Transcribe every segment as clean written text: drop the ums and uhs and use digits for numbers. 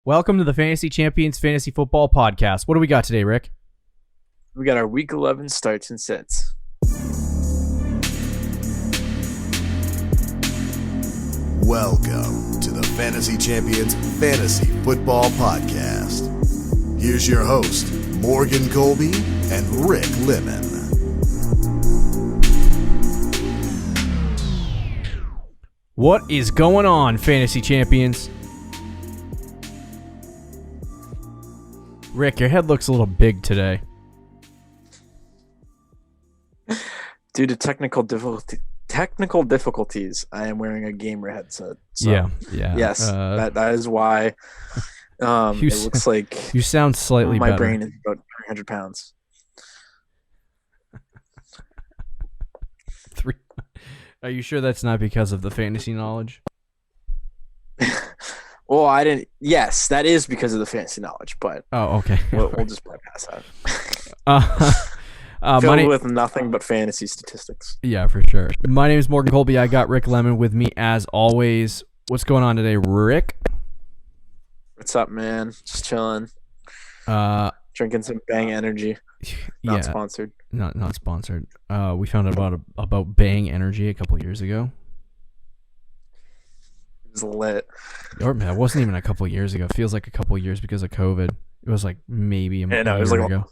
Welcome to the Fantasy Champions Fantasy Football Podcast. What do we got today, Rick? We got our Week 11 starts and sits. Welcome to the Fantasy Champions Fantasy Football Podcast. Here's your host, Morgan Colby and Rick Lemon. What is going on, Fantasy Champions? Rick, your head looks a little big today. Due to technical difficulties, I am wearing a gamer headset. So, Yeah. Yes, that is why it looks like you sound slightly my better. brain is about 300 pounds. Are you sure that's not because of the fantasy knowledge? Well, I didn't. Yes, that is because of the fantasy knowledge, but okay. we'll just bypass that. Filled with nothing but fantasy statistics. Yeah, for sure. My name is Morgan Colby. I got Rick Lemon with me as always. What's going on today, Rick? What's up, man? Just chilling. Drinking some Bang Energy. Not sponsored. Not sponsored. We found out about Bang Energy a couple years ago. It was lit. Or man, it wasn't even a couple years ago. It feels like a couple years because of COVID. It was like maybe a year ago.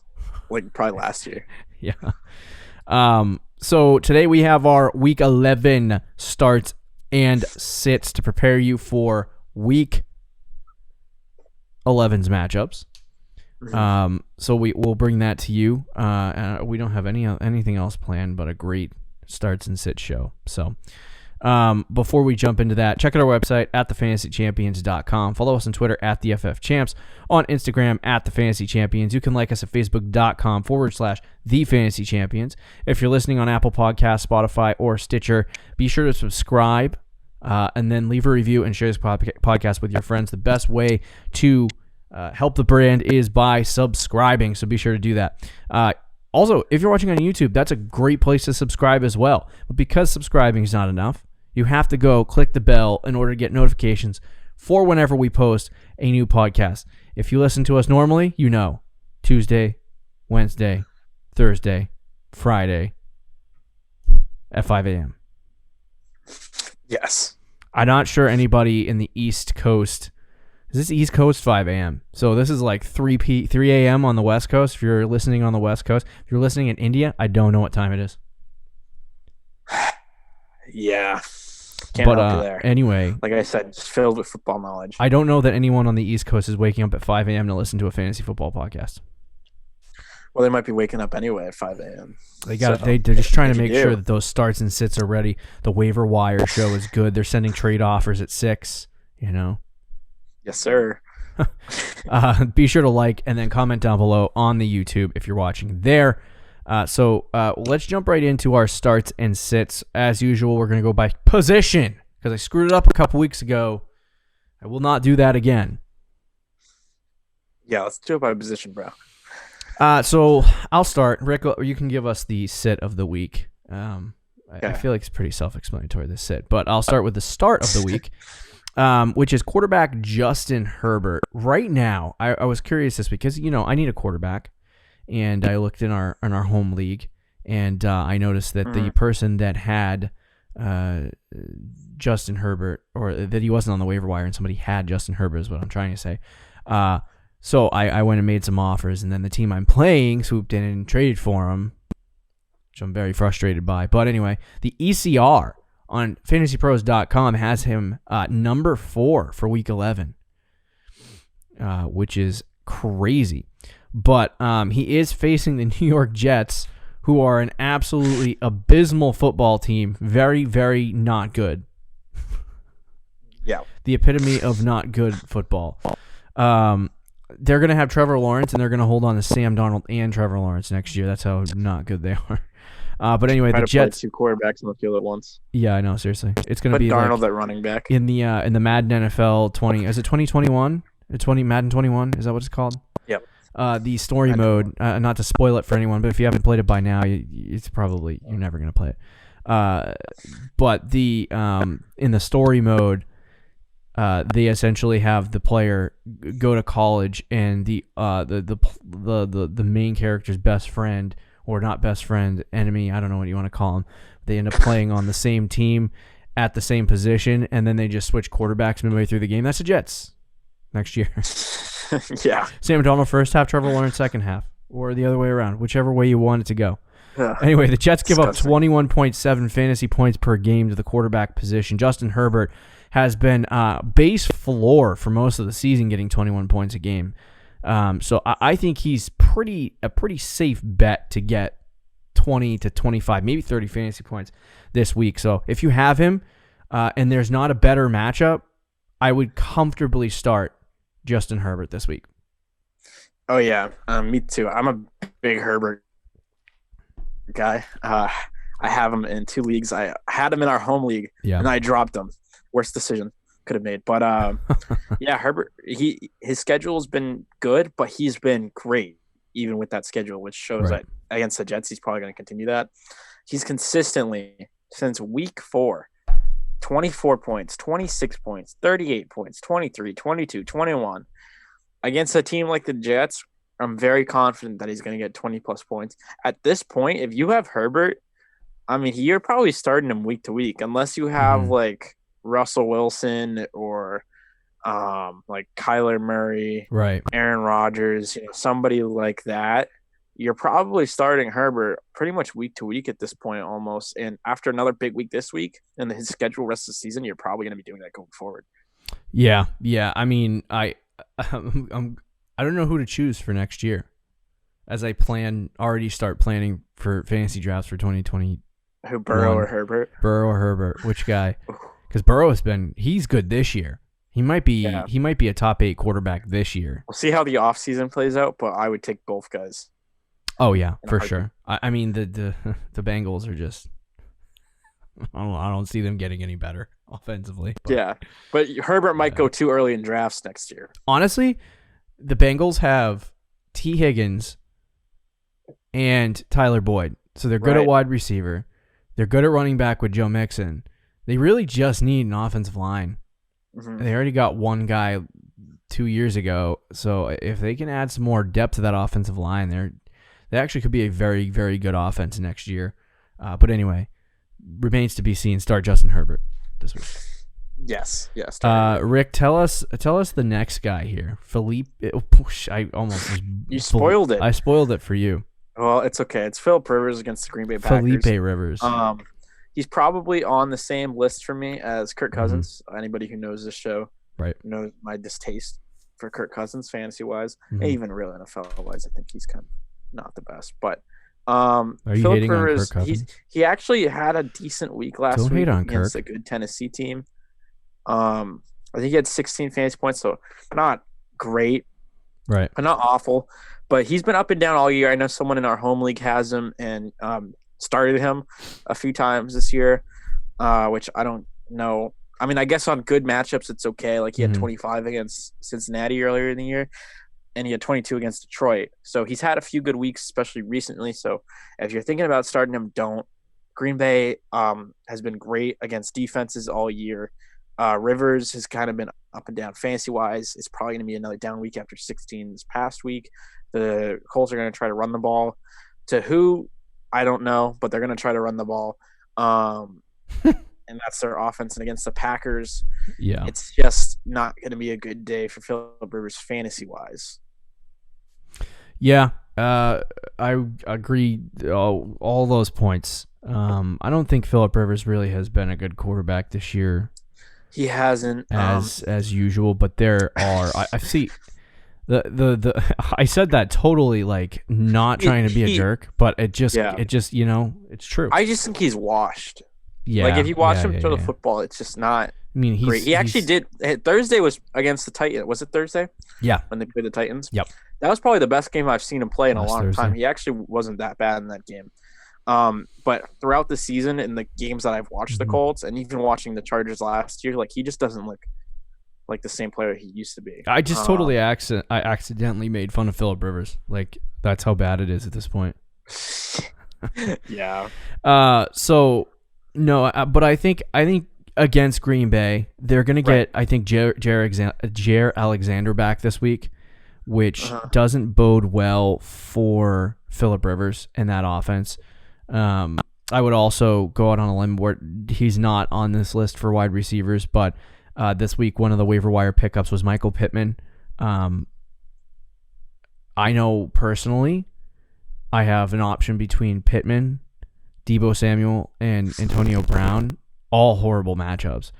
Like probably last year. Yeah. So today we have our Week 11 starts and sits to prepare you for Week 11's matchups. Mm-hmm. So we'll bring that to you. We don't have anything else planned but a great starts and sit show. So before we jump into that, check out our website at thefantasychampions.com. Follow us on Twitter at theFFChamps, on Instagram at thefantasychampions. You can like us at facebook.com/thefantasychampions. If you're listening on Apple Podcasts, Spotify, or Stitcher, be sure to subscribe and then leave a review and share this podcast with your friends. The best way to help the brand is by subscribing, so be sure to do that. Also, if you're watching on YouTube, that's a great place to subscribe as well. But because subscribing is not enough, you have to go click the bell in order to get notifications for whenever we post a new podcast. If you listen to us normally, you know, Tuesday, Wednesday, Thursday, Friday at 5 a.m. Yes. I'm not sure anybody in the East Coast. Is this East Coast 5 a.m.? So this is like 3 a.m. on the West Coast. If you're listening on the West Coast, if you're listening in India, I don't know what time it is. Yeah. Can't help you there. Anyway, like I said, just filled with football knowledge. I don't know that anyone on the East Coast is waking up at 5 a.m. to listen to a fantasy football podcast. Well, they might be waking up anyway at 5 a.m. They're just trying to make sure that those starts and sits are ready. The waiver wire show is good. They're sending trade offers at 6. You know. Yes, sir. Be sure to like and then comment down below on the YouTube if you're watching there. So let's jump right into our starts and sits. As usual, we're going to go by position because I screwed it up a couple weeks ago. I will not do that again. Yeah, let's do it by position, bro. So I'll start. Rick, you can give us the sit of the week. I feel like it's pretty self-explanatory, this sit. But I'll start with the start of the week. Which is quarterback Justin Herbert. Right now, I was curious this because, you know, I need a quarterback, and I looked in our home league, and I noticed that the person that had Justin Herbert, or that he wasn't on the waiver wire, and somebody had Justin Herbert is what I'm trying to say. So I went and made some offers, and then the team I'm playing swooped in and traded for him, which I'm very frustrated by. But anyway, the ECR on fantasypros.com has him number 4 for week 11, which is crazy. But he is facing the New York Jets, who are an absolutely abysmal football team. Very, very not good. Yeah. The epitome of not good football. They're going to have Trevor Lawrence, and they're going to hold on to Sam Darnold and Trevor Lawrence next year. That's how not good they are. But anyway, the Jets, play 2 quarterbacks on the field at once. Yeah, I know. Seriously, it's going to be Darnold like at running back in the Madden NFL 20. Is it 2021? 20 Madden 21? Is that what it's called? Yep. The story mode. Not to spoil it for anyone, but if you haven't played it by now, it's probably you're never going to play it. But the in the story mode, they essentially have the player go to college, and the main character's best friend, or not best friend, enemy, I don't know what you want to call them, they end up playing on the same team at the same position, and then they just switch quarterbacks midway through the game. That's the Jets next year. Yeah. Sam Darnold first half, Trevor Lawrence second half, or the other way around, whichever way you want it to go. Anyway, the Jets give up 21.7 fantasy points per game to the quarterback position. Justin Herbert has been base floor for most of the season, getting 21 points a game. So I think he's a pretty safe bet to get 20 to 25, maybe 30 fantasy points this week. So if you have him and there's not a better matchup, I would comfortably start Justin Herbert this week. Oh, yeah. Me too. I'm a big Herbert guy. I have him in 2 leagues. I had him in our home league, and I dropped him. Worst decision could have made. But, yeah, Herbert, his schedule has been good, but he's been great even with that schedule, which shows that against the Jets, he's probably going to continue that. He's consistently, since week 4, 24 points, 26 points, 38 points, 23, 22, 21. Against a team like the Jets, I'm very confident that he's going to get 20-plus points. At this point, if you have Herbert, I mean, you're probably starting him week to week, unless you have, like, Russell Wilson or like Kyler Murray, Aaron Rodgers, somebody like that. You're probably starting Herbert pretty much week to week at this point almost. And after another big week this week and his schedule rest of the season, you're probably going to be doing that going forward. Yeah. I mean, I don't know who to choose for next year as I already start planning for fantasy drafts for 2020. Who, Burrow or Herbert? Burrow or Herbert? Which guy? Because Burrow he's good this year. He might be a top 8 quarterback this year. We'll see how the offseason plays out, but I would take both guys. Oh yeah, for sure. I mean the Bengals are just I don't see them getting any better offensively. But Herbert might go too early in drafts next year. Honestly, the Bengals have T. Higgins and Tyler Boyd. So they're good at wide receiver. They're good at running back with Joe Mixon. They really just need an offensive line. Mm-hmm. They already got one guy 2 years ago. So if they can add some more depth to that offensive line, they actually could be a very, very good offense next year. But anyway, remains to be seen. Start Justin Herbert this week. Yes. Rick, tell us the next guy here. Philippe. I almost you spoiled it. I spoiled it for you. Well, it's okay. It's Phillip Rivers against the Green Bay Packers. Felipe Rivers. He's probably on the same list for me as Kirk Cousins. Mm-hmm. Anybody who knows this show knows my distaste for Kirk Cousins fantasy-wise. Mm-hmm. And even real NFL-wise, I think he's kind of not the best. But are you Phillip hating Rivers, on Kirk Cousins? he actually had a decent week last Don't week hate on against Kirk. a good Tennessee team. I think he had 16 fantasy points, so not great, but not awful. But he's been up and down all year. I know someone in our home league has him and started him a few times this year, which I don't know. I mean, I guess on good matchups it's okay. Like he had 25 against Cincinnati earlier in the year, and he had 22 against Detroit. So he's had a few good weeks, especially recently. So if you're thinking about starting him, don't. Green Bay has been great against defenses all year. Rivers has kind of been up and down fantasy-wise. It's probably going to be another down week after 16 this past week. The Colts are going to try to run the ball. To who, I don't know, but they're going to try to run the ball. And that's their offense. And against the Packers, it's just not going to be a good day for Phillip Rivers fantasy-wise. Yeah, I agree. All those points. I don't think Phillip Rivers really has been a good quarterback this year. He hasn't, as usual. But there are. I see. I said that totally like not trying to be a jerk, but it just it's true. I just think he's washed. Yeah, like if you watch him throw the football, it's just not. I mean, great. He actually did. Thursday was against the Titans. Was it Thursday? Yeah, when they played the Titans. Yep, that was probably the best game I've seen him play in a long time. He actually wasn't that bad in that game. But throughout the season in the games that I've watched the Colts and even watching the Chargers last year, like he just doesn't look like the same player he used to be. I just totally accidentally made fun of Phillip Rivers. Like that's how bad it is at this point. Yeah. So no, but I think against Green Bay. They're going to get, I think, Jair Alexander back this week, which doesn't bode well for Phillip Rivers in that offense. I would also go out on a limb where he's not on this list for wide receivers, but this week one of the waiver wire pickups was Michael Pittman. I know personally I have an option between Pittman, Deebo Samuel, and Antonio Brown. All horrible matchups.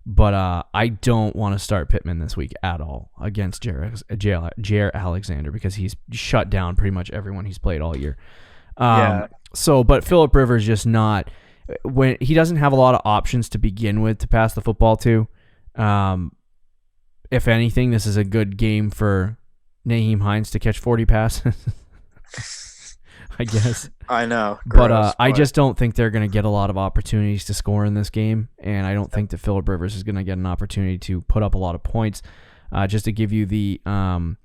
But I don't want to start Pittman this week at all against Jair Alexander because he's shut down pretty much everyone he's played all year. But Phillip Rivers just not when he doesn't have a lot of options to begin with to pass the football to. If anything, this is a good game for Nyheim Hines to catch 40 passes. I guess. I know. But I just don't think they're going to get a lot of opportunities to score in this game, and I don't think that Phillip Rivers is going to get an opportunity to put up a lot of points. Just to give you the No,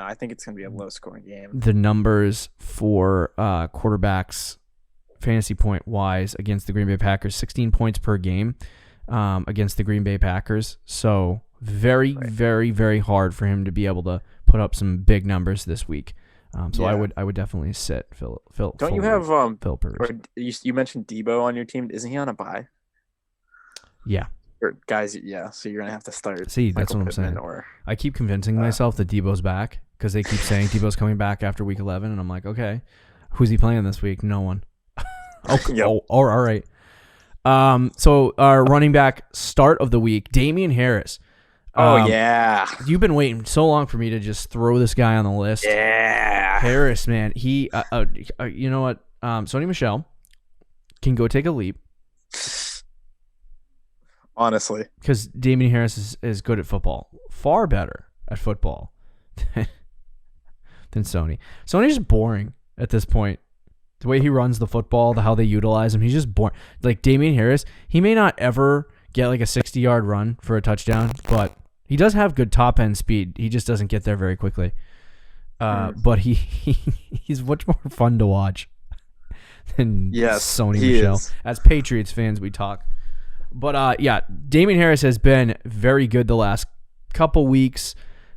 I think it's going to be a low-scoring game. The numbers for quarterbacks fantasy point-wise against the Green Bay Packers, 16 points per game against the Green Bay Packers. So very, very, very hard for him to be able to put up some big numbers this week. I would definitely sit Phil. Don't you have Phillip Rivers? You mentioned Deebo on your team? Isn't he on a bye? Yeah. Or guys, yeah. So you're gonna have to start. See, that's what I'm saying. I keep convincing myself that Deebo's back because they keep saying Deebo's coming back after week 11, and I'm like, okay, who's he playing this week? No one. Okay. All right. So our running back start of the week, Damien Harris. Yeah. You've been waiting so long for me to just throw this guy on the list. Yeah. Harris, man. He, you know what? Sony Michel can go take a leap. Honestly. Because Damien Harris is good at football. Far better at football than Sony. Sony's just boring at this point. The way he runs the football, how they utilize him, he's just boring. Like Damien Harris, he may not ever get like a 60-yard run for a touchdown, but he does have good top-end speed. He just doesn't get there very quickly. But he's much more fun to watch than Sony Michel. Is. As Patriots fans, we talk. But Damien Harris has been very good the last couple weeks.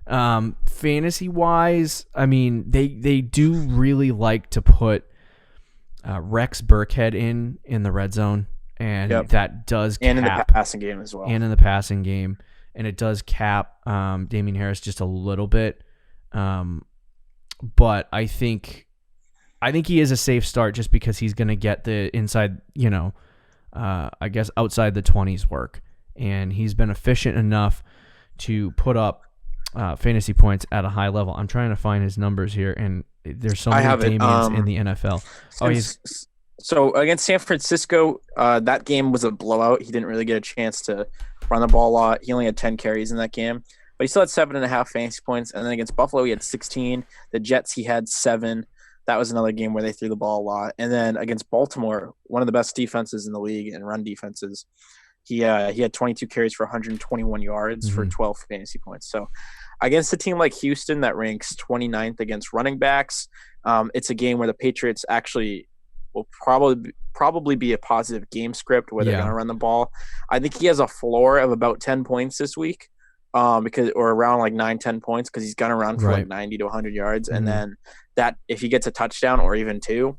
Fantasy-wise, I mean, they do really like to put Rex Burkhead in the red zone. And that does cap. And in the passing game as well. And in the passing game. And it does cap Damien Harris just a little bit. But I think he is a safe start just because he's going to get the inside, I guess outside the 20s work. And he's been efficient enough to put up fantasy points at a high level. I'm trying to find his numbers here, and there's so many Damiens in the NFL. So against San Francisco, that game was a blowout. He didn't really get a chance to run the ball a lot. He only had 10 carries in that game, but he still had 7.5 fantasy points. And then against Buffalo, he had 16. The Jets, he had 7. That was another game where they threw the ball a lot. And then against Baltimore, one of the best defenses in the league and run defenses, he had 22 carries for 121 yards for 12 fantasy points. So against a team like Houston that ranks 29th against running backs, it's a game where the Patriots actually will probably be a positive game script where they're going to run the ball. I think he has a floor of about 10 points this week, or around like 9-10 points because he's going to run for like 90 to 100 yards. And then that if he gets a touchdown or even 2,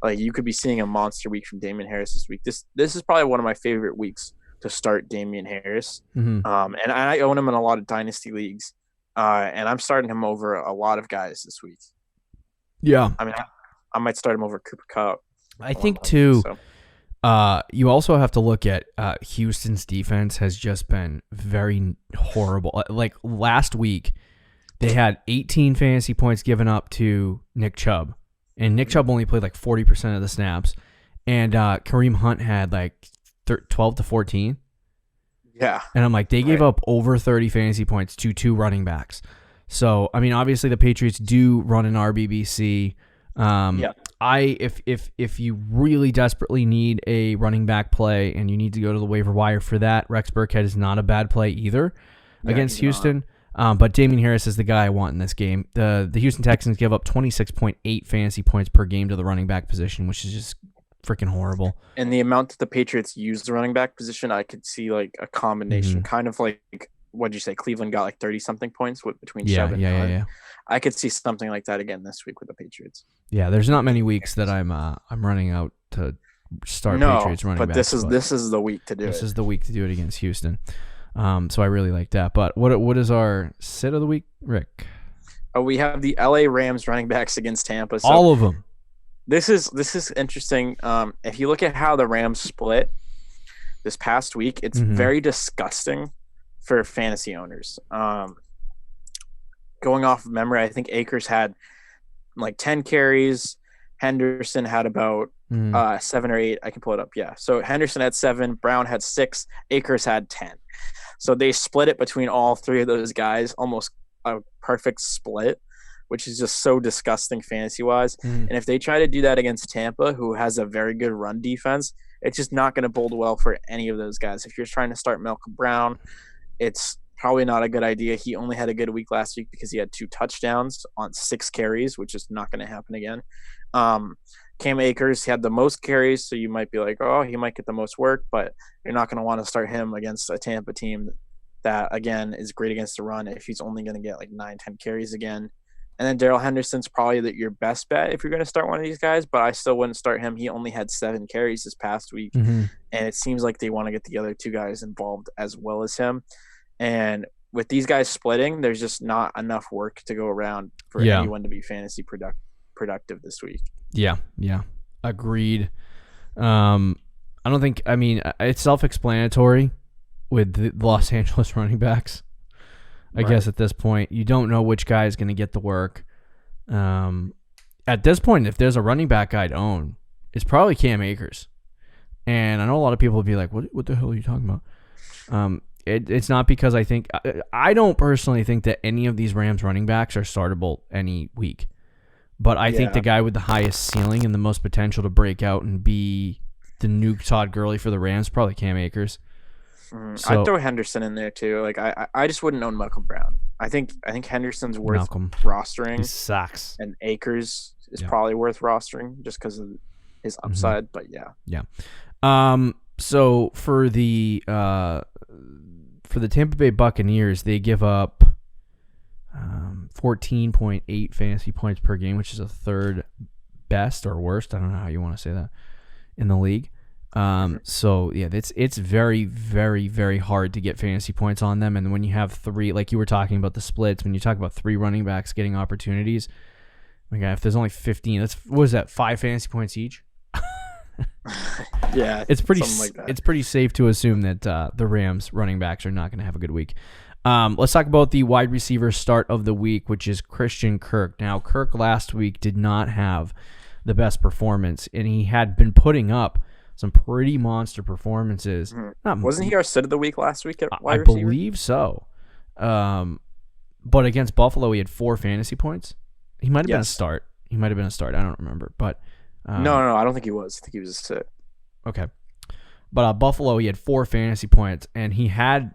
like you could be seeing a monster week from Damien Harris this week. This is probably one of my favorite weeks to start Damien Harris. And I own him in a lot of dynasty leagues, and I'm starting him over a lot of guys this week. Yeah. I mean, I might start him over Cooper Kupp. I think too. You also have to look at Houston's defense has just been very horrible. Like last week, they had 18 fantasy points given up to Nick Chubb, and Nick Chubb only played like 40% of the snaps, and Kareem Hunt had like 12 to 14. Yeah, and I'm like, they gave up over 30 fantasy points to 2 running backs. So I mean, obviously the Patriots do run an RBBC. If you really desperately need a running back play and you need to go to the waiver wire for that, Rex Burkhead is not a bad play either against Houston. But Damien Harris is the guy I want in this game. The Houston Texans give up 26.8 fantasy points per game to the running back position, which is just freaking horrible. And the amount that the Patriots use the running back position, I could see like a combination, kind of like what'd you say? Cleveland got like 30-something points between Chubb and Hunt. Yeah. I could see something like that again this week with the Patriots. Yeah, there's not many weeks that I'm running out to start Patriots running backs. But this is the week to do it. This is the week to do it against Houston. So I really like that. But what is our sit of the week, Rick? Oh, we have the LA Rams running backs against Tampa. So all of them. This is interesting. If you look at how the Rams split this past week, it's very disgusting for fantasy owners. Going off of memory, I think Akers had like 10 carries. Henderson had about 7 or 8. I can pull it up. Yeah. So Henderson had 7, Brown had 6, Akers had 10. So they split it between all 3 of those guys, almost a perfect split, which is just so disgusting fantasy-wise. And if they try to do that against Tampa, who has a very good run defense, it's just not going to bode well for any of those guys. If you're trying to start Malcolm Brown, it's probably not a good idea. He only had a good week last week because he had 2 touchdowns on 6 carries, which is not going to happen again. Cam Akers had the most carries, so you might be like, oh, he might get the most work, but you're not going to want to start him against a Tampa team that, again, is great against the run if he's only going to get like 9-10 carries again. And then Daryl Henderson's probably your best bet if you're going to start one of these guys, but I still wouldn't start him. He only had 7 carries this past week, and it seems like they want to get the other 2 guys involved as well as him. And with these guys splitting, there's just not enough work to go around for anyone to be fantasy productive this week. Yeah. Agreed. I don't think – I mean, it's self-explanatory with the Los Angeles running backs. I guess at this point, you don't know which guy is going to get the work. At this point, if there's a running back I'd own, it's probably Cam Akers. And I know a lot of people would be like, what the hell are you talking about? It's not because I don't personally think that any of these Rams running backs are startable any week. But I think the guy with the highest ceiling and the most potential to break out and be the new Todd Gurley for the Rams, probably Cam Akers. I'd throw Henderson in there too. Like I just wouldn't own Malcolm Brown. I think Henderson's worth rostering. He sucks. And Akers is probably worth rostering just because of his upside. But yeah. So for the Tampa Bay Buccaneers, they give up 14.8 fantasy points per game, which is a third best or worst. I don't know how you want to say that in the league. So yeah, it's very, very, very hard to get fantasy points on them. And when you have 3, like you were talking about the splits, when you talk about 3 running backs getting opportunities, my God, if there's only 15, what is that? 5 fantasy points each? Yeah, it's pretty. Like that. It's pretty safe to assume that the Rams running backs are not going to have a good week. Let's talk about the wide receiver start of the week, which is Christian Kirk. Now, Kirk last week did not have the best performance, and he had been putting up some pretty monster performances. Wasn't he our sit of the week last week at wide receiver? I believe so. But against Buffalo, he had 4 fantasy points. He might have been a start. I don't remember. But no, I don't think he was. I think he was a sit. Okay. But Buffalo, he had 4 fantasy points, and he had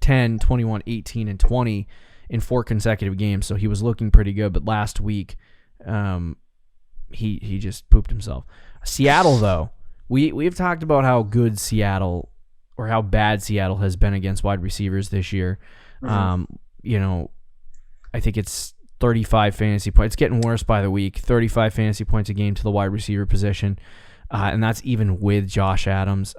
10, 21, 18, and 20 in 4 consecutive games, so he was looking pretty good. But last week, he just pooped himself. Seattle, though, we've talked about how good Seattle or how bad Seattle has been against wide receivers this year. I think it's 35 fantasy points. It's getting worse by the week. 35 fantasy points a game to the wide receiver position, and that's even with Jamal Adams.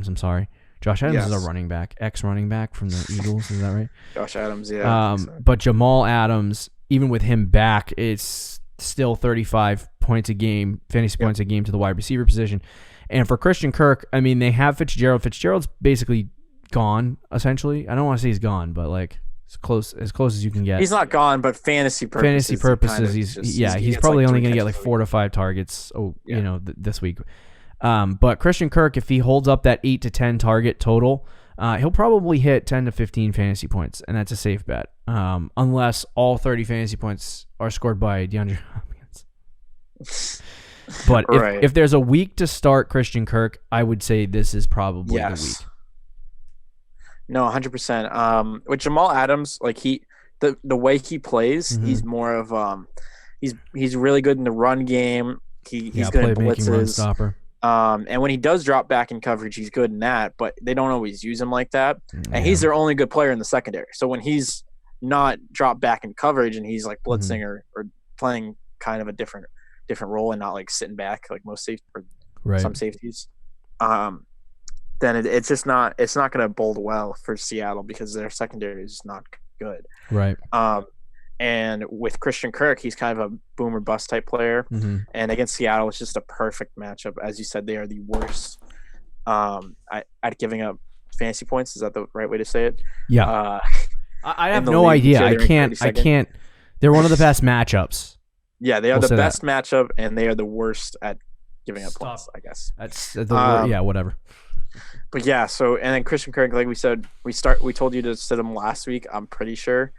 I'm sorry. Josh Adams is a running back, ex-running back from the Eagles. Is that right? Josh Adams, yeah. But Jamal Adams, even with him back, it's still 35 points a game, fantasy points a game to the wide receiver position. And for Christian Kirk, I mean, they have Fitzgerald. Fitzgerald's basically gone, essentially. I don't want to say he's gone, but like as close as you can get. He's not gone, but fantasy purposes, he's probably only going to get like 4 to 5 targets. This week. But Christian Kirk, if he holds up that 8 to 10 target total, he'll probably hit 10 to 15 fantasy points, and that's a safe bet. Unless all 30 fantasy points are scored by DeAndre Hopkins. But if there's a week to start Christian Kirk, I would say this is probably the week. No, 100%. With Jamal Adams, like the way he plays, he's more of he's really good in the run game. He's good at playmaking run blitzes. stopper. And when he does drop back in coverage, he's good in that, but they don't always use him like that. And he's their only good player in the secondary. So when he's not dropped back in coverage and he's like blitzing or playing kind of a different role and not like sitting back like most safety or some safeties, then it's just not going to bode well for Seattle because their secondary is not good. Right. And with Christian Kirk, he's kind of a boom or bust type player. And against Seattle, it's just a perfect matchup. As you said, they are the worst at giving up fantasy points. Is that the right way to say it? Yeah. I have no idea. I can't. They're one of the best matchups. Yeah, they are the best matchup, and they are the worst at giving up points, I guess. That's whatever. But yeah, and then Christian Kirk, like we said, we told you to sit him last week, I'm pretty sure.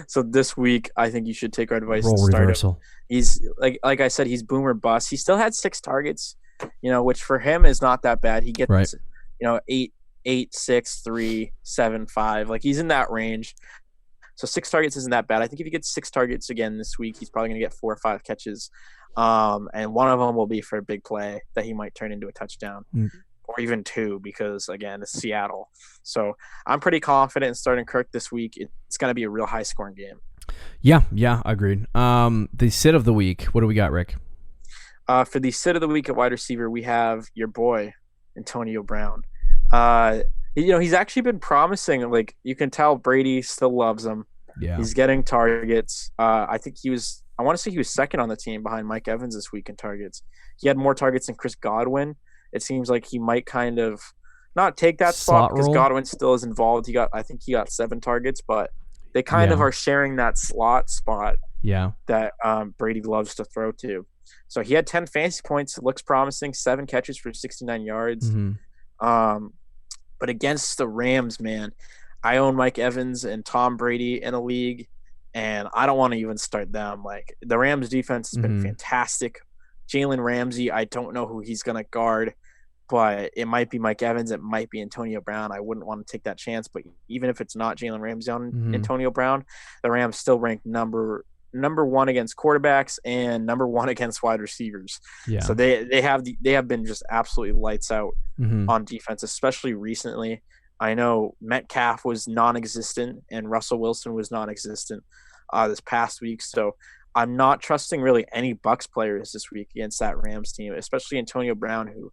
So this week, I think you should take our advice and start him. He's like I said, he's boomer bust. He still had 6 targets, which for him is not that bad. He gets 8, 6, 3, 7, 5. Like he's in that range. So 6 targets isn't that bad. I think if he gets 6 targets again this week, he's probably going to get 4 or 5 catches. And one of them will be for a big play that he might turn into a touchdown. Or even 2 because, again, it's Seattle. So I'm pretty confident in starting Kirk this week. It's going to be a real high-scoring game. Yeah, agreed. The sit of the week, what do we got, Rick? For the sit of the week at wide receiver, we have your boy, Antonio Brown. He's actually been promising. Like, you can tell Brady still loves him. Yeah. He's getting targets. I want to say he was second on the team behind Mike Evans this week in targets. He had more targets than Chris Godwin. It seems like he might kind of not take that spot because Godwin still is involved. I think he got 7 targets, but they kind of are sharing that slot spot that Brady loves to throw to. So he had 10 fantasy points. It looks promising. 7 catches for 69 yards. But against the Rams, man, I own Mike Evans and Tom Brady in a league, and I don't want to even start them. Like, the Rams defense has been fantastic. Jalen Ramsey, I don't know who he's going to guard, but it might be Mike Evans. It might be Antonio Brown. I wouldn't want to take that chance, but even if it's not Jalen Ramsey on Antonio Brown, the Rams still rank number 1 against quarterbacks and number 1 against wide receivers. Yeah. So they have been just absolutely lights out on defense, especially recently. I know Metcalf was non-existent and Russell Wilson was non-existent this past week. So I'm not trusting really any Bucs players this week against that Rams team, especially Antonio Brown, who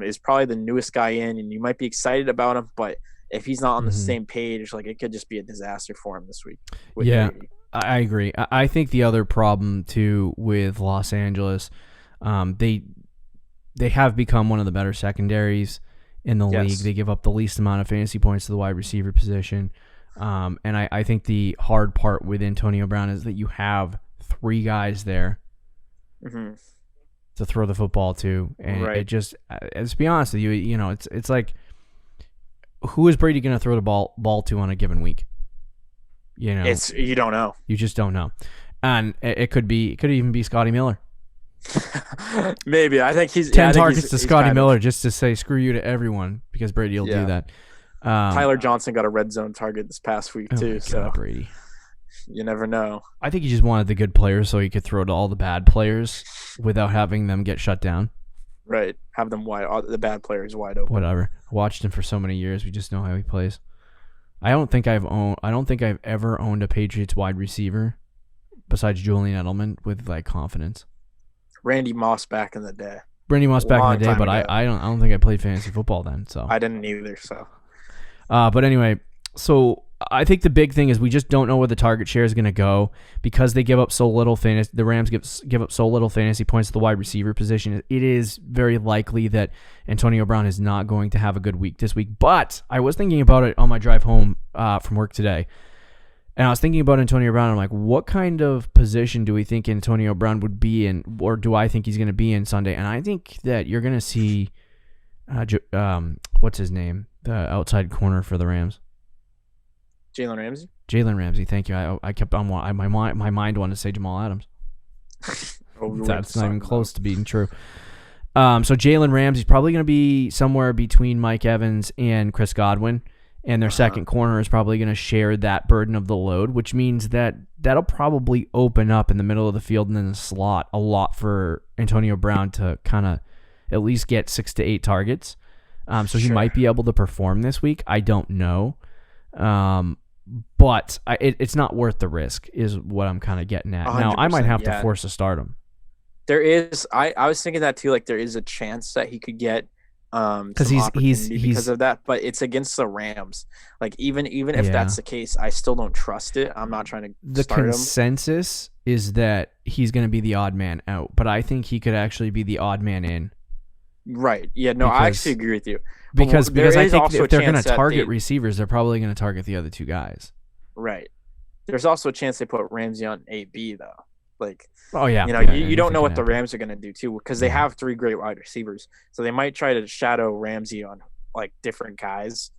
is probably the newest guy in, and you might be excited about him, but if he's not on the same page, like, it could just be a disaster for him this week. Brady. I agree. I think the other problem too with Los Angeles, they have become one of the better secondaries in the league. They give up the least amount of fantasy points to the wide receiver position. And I think the hard part with Antonio Brown is that you have 3 guys there to throw the football to. And it just, let's be honest with you, it's like, who is Brady going to throw the ball to on a given week? You don't know. You just don't know. And it could even be Scotty Miller. Maybe. I think he's 10 targets to Scotty Miller just to say screw you to everyone because Brady will do that. Tyler Johnson got a red zone target this past week too. So Brady, you never know. I think he just wanted the good players so he could throw to all the bad players without having them get shut down. Right, have them wide. All the bad players wide open. Whatever. I watched him for so many years. We just know how he plays. I don't think I've ever owned a Patriots wide receiver besides Julian Edelman with like confidence. Randy Moss back in the day. But I don't think I played fantasy football then. So I didn't either. So. But anyway, so I think the big thing is we just don't know where the target share is going to go because they give up so little fantasy. The Rams give up so little fantasy points to the wide receiver position. It is very likely that Antonio Brown is not going to have a good week this week. But I was thinking about it on my drive home from work today, and I was thinking about Antonio Brown. I'm like, what kind of position do we think Antonio Brown would be in, or do I think he's going to be in Sunday? And I think that you're going to see, what's his name? The outside corner for the Rams. Jalen Ramsey. Thank you. I kept on my mind wanted to say Jamal Adams. That's not even close to being true. So Jalen Ramsey's probably going to be somewhere between Mike Evans and Chris Godwin, and their second corner is probably going to share that burden of the load, which means that that'll probably open up in the middle of the field and in the slot a lot for Antonio Brown to kind of at least get 6 to 8 targets. So he might be able to perform this week. I don't know. But it's not worth the risk is what I'm kind of getting at. Now, I might have to force a start him. There is, I was thinking that too, like there is a chance that he could get because he's because of that, but it's against the Rams. Like even if that's the case, I still don't trust it. I'm not trying to start him. The consensus is that he's going to be the odd man out, but I think he could actually be the odd man in. Right. Yeah, no, I actually agree with you. Because I think if they're going to target receivers, they're probably going to target the other two guys. Right. There's also a chance they put Ramsey on AB though. Like, you don't know what the Rams are going to do too, because they have 3 great wide receivers. So they might try to shadow Ramsey on like different guys,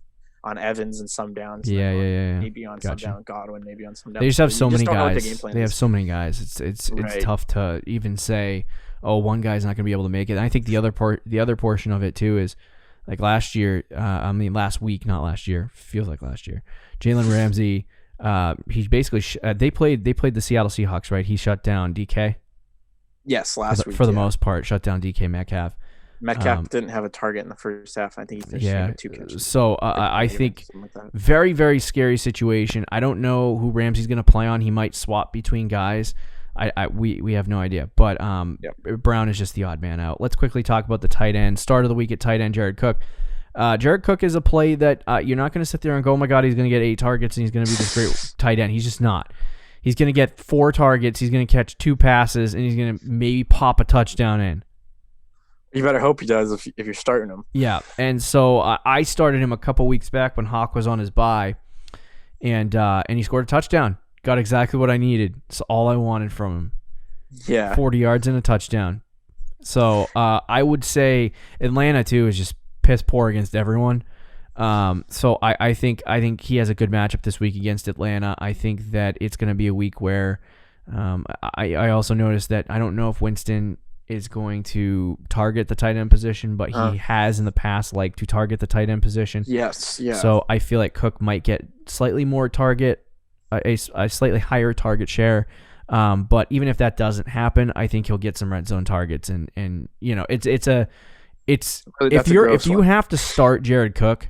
on Evans and some downs. Maybe on some down Godwin, maybe on some down. They just have so many guys. They have so many guys. It's tough to even say, oh, one guy's not going to be able to make it. And I think the other portion of it too is like last week, not last year. Feels like last year. Jalen Ramsey. He basically they played the Seattle Seahawks, right? He shut down DK. Yes, last week for the most part, shut down DK Metcalf. Metcalf didn't have a target in the first half. I think he finished 2 catches. So I think very, very scary situation. I don't know who Ramsey's going to play on. He might swap between guys. We have no idea. But Brown is just the odd man out. Let's quickly talk about the tight end. Start of the week at tight end, Jared Cook. Jared Cook is a play that you're not going to sit there and go, oh my God, he's going to get 8 targets and he's going to be this great tight end. He's just not. He's going to get 4 targets. He's going to catch 2 passes and he's going to maybe pop a touchdown in. You better hope he does if you're starting him. Yeah, and so I started him a couple weeks back when Hawk was on his bye, and he scored a touchdown. Got exactly what I needed. It's all I wanted from him. Yeah, 40 yards and a touchdown. So I would say Atlanta too is just piss poor against everyone. So I think he has a good matchup this week against Atlanta. I think that it's going to be a week where I also noticed that I don't know if Winston is going to target the tight end position, but he has in the past liked to target the tight end position. Yes, yeah. So I feel like Cook might get slightly more target, a slightly higher target share. But even if that doesn't happen, I think he'll get some red zone targets. And you know, if you have to start Jared Cook,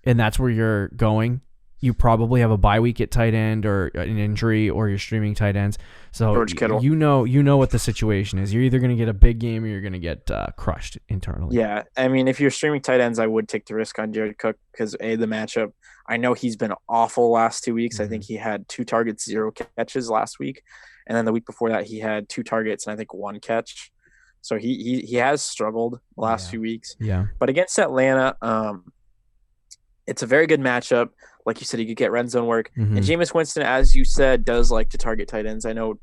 and that's where you're going, you probably have a bye week at tight end or an injury, or you're streaming tight ends. So George Kittle. you know what the situation is. You're either going to get a big game or you're going to get crushed internally. Yeah, I mean, if you're streaming tight ends, I would take the risk on Jared Cook because the matchup. I know he's been awful last 2 weeks. I think he had 2 targets, 0 catches last week, and then the week before that he had 2 targets and I think 1 catch. So he has struggled the last few weeks. Yeah, but against Atlanta, it's a very good matchup. Like you said, he could get red zone work. And Jameis Winston, as you said, does like to target tight ends. I know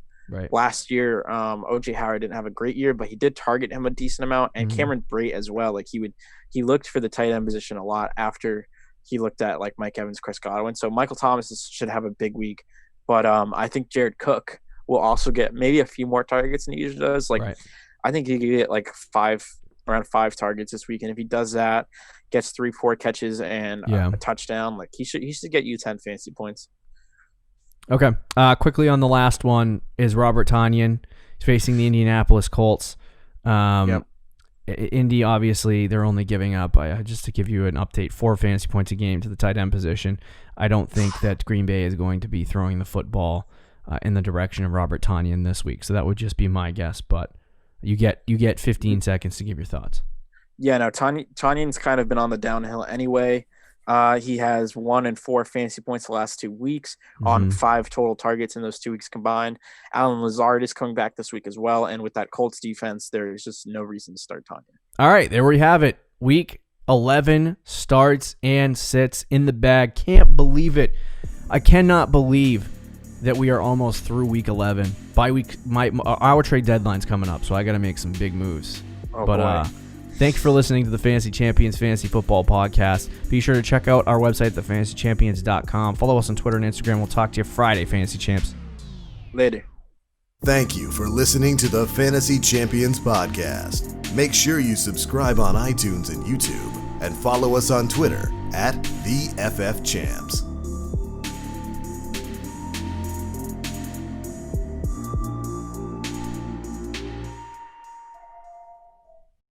last year, O.J. Howard didn't have a great year, but he did target him a decent amount. And Cameron Brate as well. Like he looked for the tight end position a lot after he looked at like Mike Evans, Chris Godwin. So Michael Thomas should have a big week. But I think Jared Cook will also get maybe a few more targets than he usually does. Like I think he could get like around 5 targets this week, and if he does that, gets 3-4 catches and a touchdown, like he should get you 10 fantasy points. Okay. Quickly on the last one is Robert Tanyan. He's facing the Indianapolis Colts. Indy, obviously, they're only giving up, just to give you an update, 4 fantasy points a game to the tight end position. I don't think that Green Bay is going to be throwing the football in the direction of Robert Tanyan this week, so that would just be my guess, but you get 15 seconds to give your thoughts. Yeah, no, Tanyan's kind of been on the downhill anyway. He has 1 and 4 fantasy points the last 2 weeks on 5 total targets in those 2 weeks combined. Alan Lazard is coming back this week as well, and with that Colts defense, there's just no reason to start Tanyan. All right, there we have it. Week 11 starts and sits in the bag. Can't believe it. I cannot believe that we are almost through week 11. Bye week, our trade deadline's coming up, so I got to make some big moves. Thank you for listening to the Fantasy Champions Fantasy Football Podcast. Be sure to check out our website, thefantasychampions.com. Follow us on Twitter and Instagram. We'll talk to you Friday, Fantasy Champs. Later. Thank you for listening to the Fantasy Champions Podcast. Make sure you subscribe on iTunes and YouTube. and follow us on Twitter @TheFFChamps.